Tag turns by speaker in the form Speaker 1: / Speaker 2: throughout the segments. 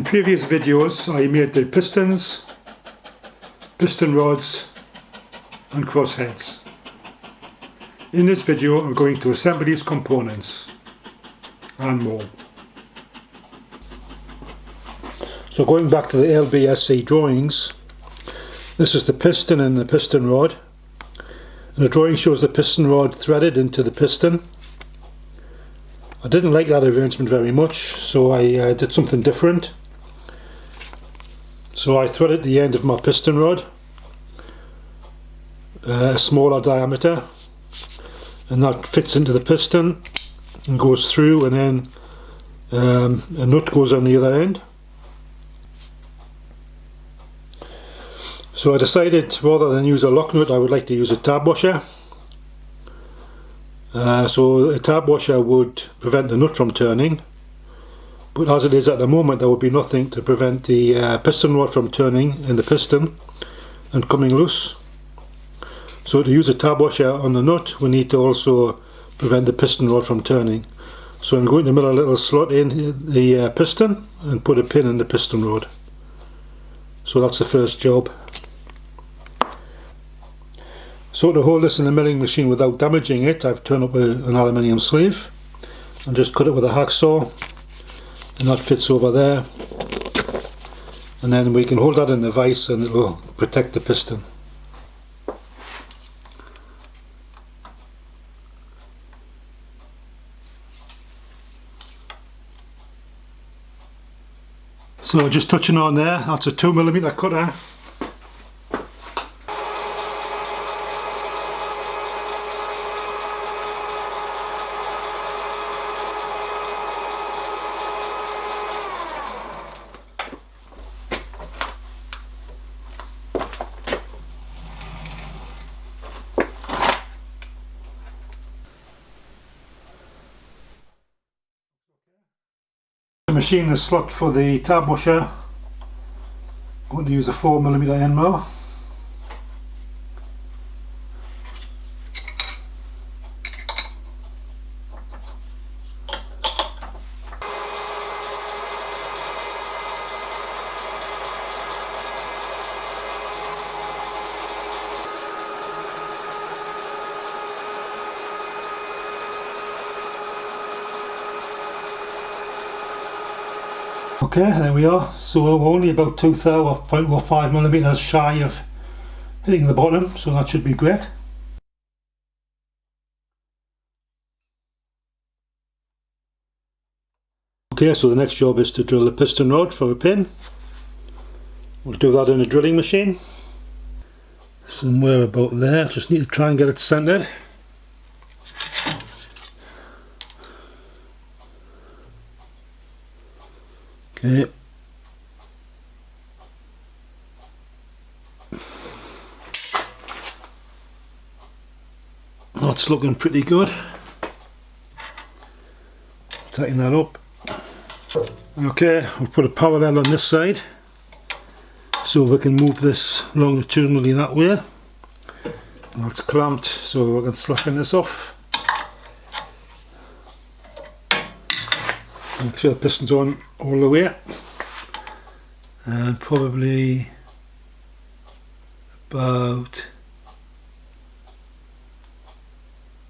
Speaker 1: previous videos I made the pistons, piston rods and crossheads. In this video I'm going to assemble these components and more. So going back to the LBSC drawings, this is the piston and the piston rod, and the drawing shows the piston rod threaded into the piston. I didn't like that arrangement very much, so I did something different. So I threaded the end of my piston rod, a smaller diameter, and that fits into the piston and goes through, and then a nut goes on the other end. So I decided rather than use a lock nut I would like to use a tab washer. So a tab washer would prevent the nut from turning, but as it is at the moment there would be nothing to prevent the piston rod from turning in the piston and coming loose. So to use a tab washer on the nut we need to also prevent the piston rod from turning. So I'm going to mill a little slot in the piston and put a pin in the piston rod. So that's the first job. So to hold this in the milling machine without damaging it, I've turned up an aluminium sleeve and just cut it with a hacksaw, and that fits over there, and then we can hold that in the vise and it will protect the piston. So just touching on there, that's a 2mm cutter. The machine is slot for the tab washer. I'm going to use a 4mm end mill. Okay, there we are. So we're only about 0.05mm shy of hitting the bottom, so that should be great. Okay, so the next job is to drill the piston rod for a pin. We'll do that in a drilling machine. Somewhere about there, just need to try and get it centered. Okay. That's looking pretty good. Tighten that up. Okay, we'll put a parallel on this side so we can move this longitudinally that way. That's clamped, so we can slacken this off. Make sure the piston's on all the way, and probably about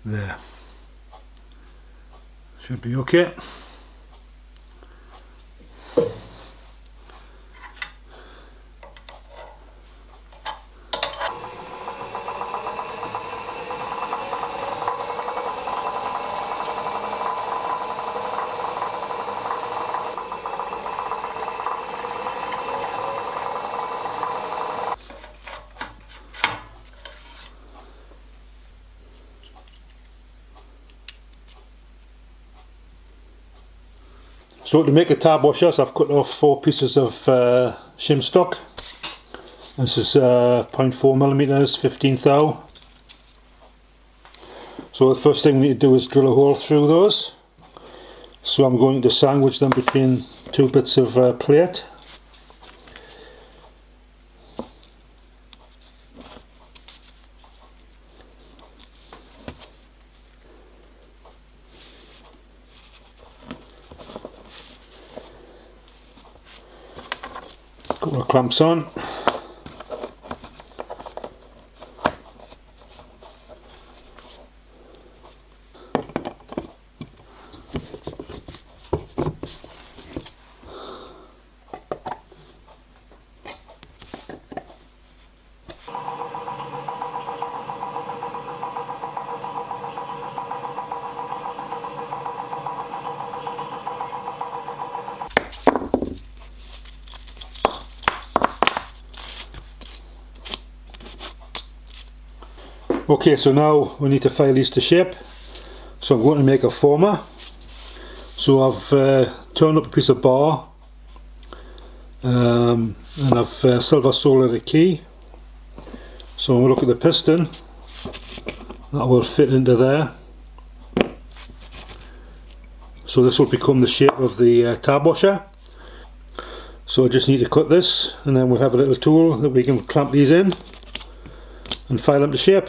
Speaker 1: there. Should be okay. So to make a tab washer, I've cut off 4 pieces of shim stock. This is 0.4mm, 15 thou. So the first thing we need to do is drill a hole through those. So I'm going to sandwich them between 2 bits of plate. couple of clamps on. Okay, so now we need to file these to shape. So I'm going to make a former. So I've turned up a piece of bar and I've silver soldered a key. So when we look at the piston, that will fit into there. So this will become the shape of the tab washer. So I just need to cut this, and then we'll have a little tool that we can clamp these in and file them to shape.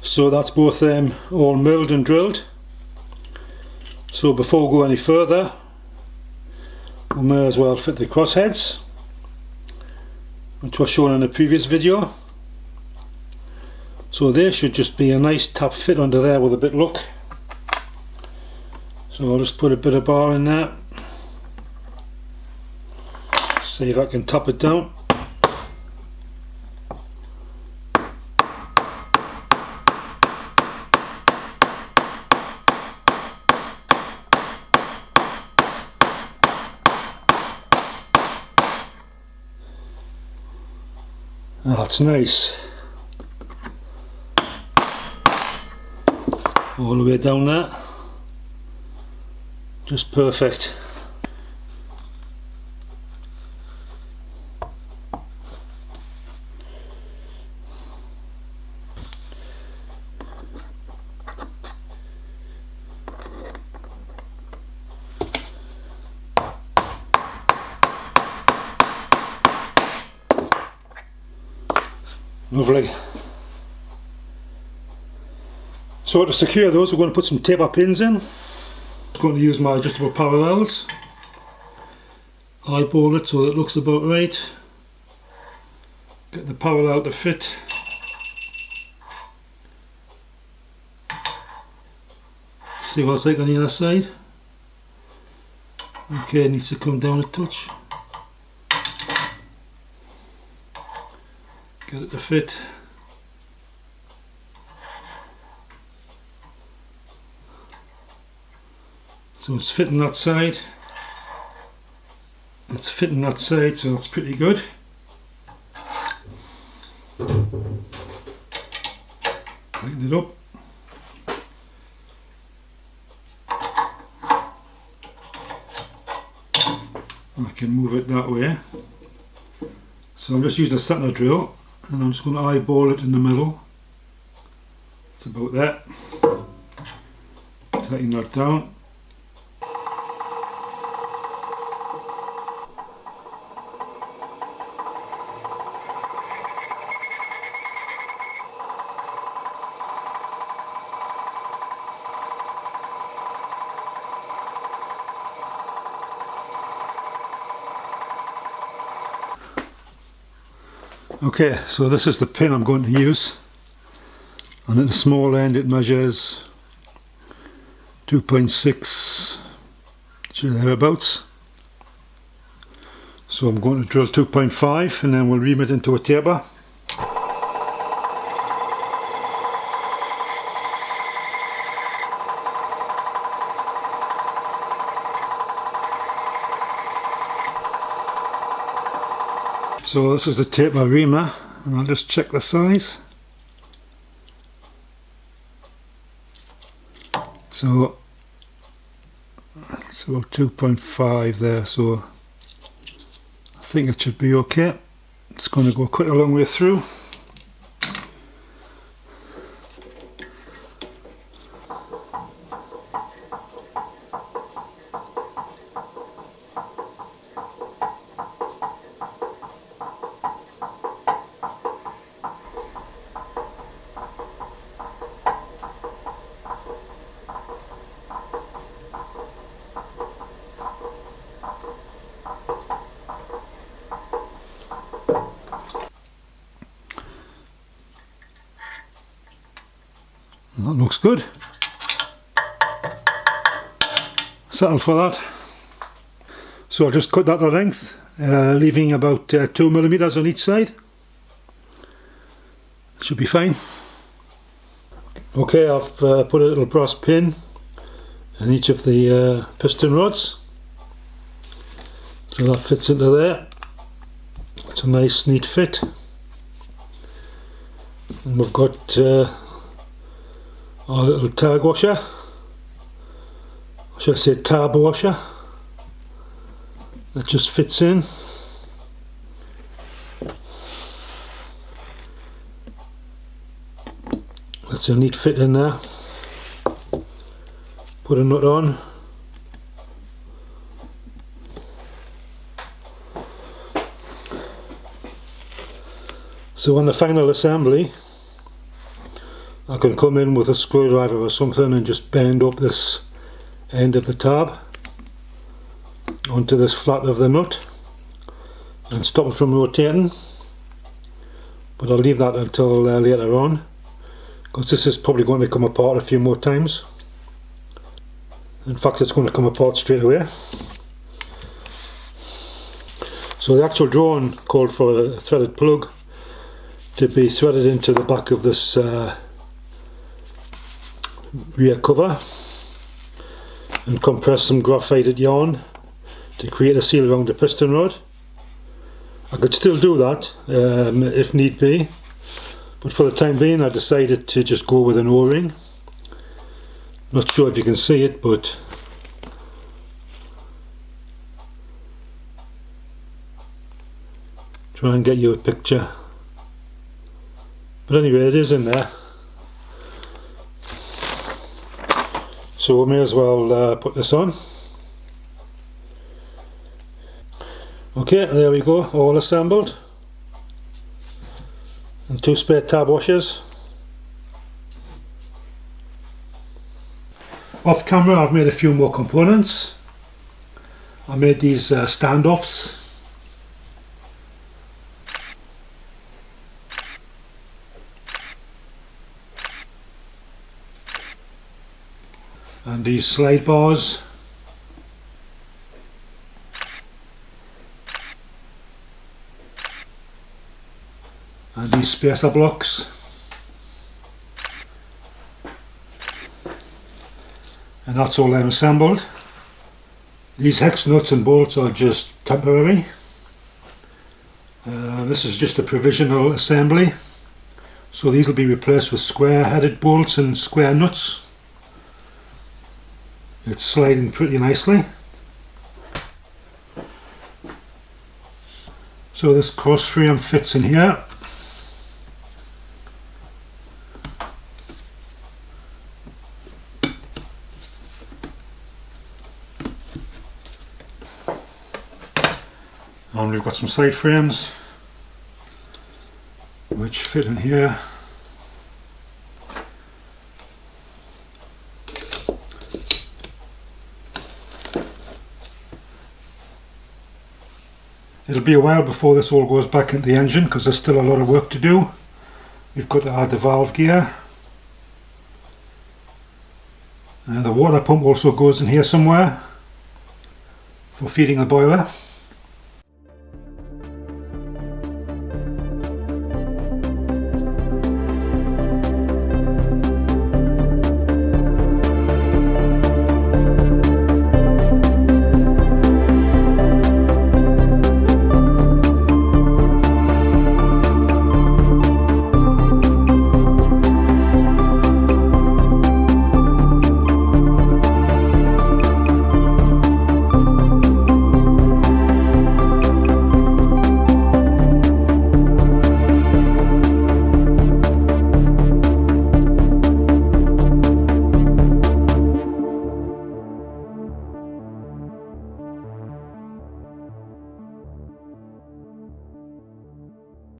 Speaker 1: So that's both them all milled and drilled. So before we go any further, we may as well fit the crossheads, which was shown in the previous video. So they should just be a nice tap fit under there with a bit of luck. So I'll just put a bit of bar in there, see if I can tap it down. That's nice. All the way down there. Just perfect. Lovely. So to secure those, we're going to put some taper pins in. I'm going to use my adjustable parallels. Eyeball it so it looks about right. Get the parallel to fit. See what it's like on the other side. Okay, it needs to come down a touch. Get it to fit. So it's fitting that side. It's fitting that side, so that's pretty good. Tighten it up. I can move it that way. So I'm just using a center drill and I'm just going to eyeball it in the middle. It's about there. Tighten that down. Okay, so this is the pin I'm going to use, and at the small end it measures 2.6 thereabouts. So I'm going to drill 2.5 and then we'll ream it into a taper. So this is the taper reamer, and I'll just check the size. So it's about 2.5 there, so I think it should be okay. It's going to go quite a long way through. That looks good. Settled for that. So I'll just cut that to length, leaving about 2mm on each side. Should be fine. Okay, I've put a little brass pin in each of the piston rods. So that fits into there. It's a nice neat fit. And we've got our little tag washer, or should I say tab washer, that just fits in. That's a neat fit in there. Put a nut on. So on the final assembly I can come in with a screwdriver or something and just bend up this end of the tab onto this flat of the nut and stop it from rotating, but I'll leave that until later on, because this is probably going to come apart a few more times. In fact, it's going to come apart straight away. So the actual drawing called for a threaded plug to be threaded into the back of this rear cover and compress some graphite yarn to create a seal around the piston rod. I could still do that if need be, but for the time being I decided to just go with an O-ring. Not sure if you can see it, but try and get you a picture. But anyway, it is in there. So we may as well put this on. Okay, there we go, all assembled. And 2 spare tab washers. Off camera I've made a few more components. I made these standoffs. And these slide bars. And these spacer blocks. And that's all then assembled. These hex nuts and bolts are just temporary. This is just a provisional assembly, so these will be replaced with square headed bolts and square nuts. It's sliding pretty nicely. So this cross frame fits in here. And we've got some side frames which fit in here. It'll be a while before this all goes back into the engine because there's still a lot of work to do. We've got to add the valve gear. And the water pump also goes in here somewhere for feeding the boiler.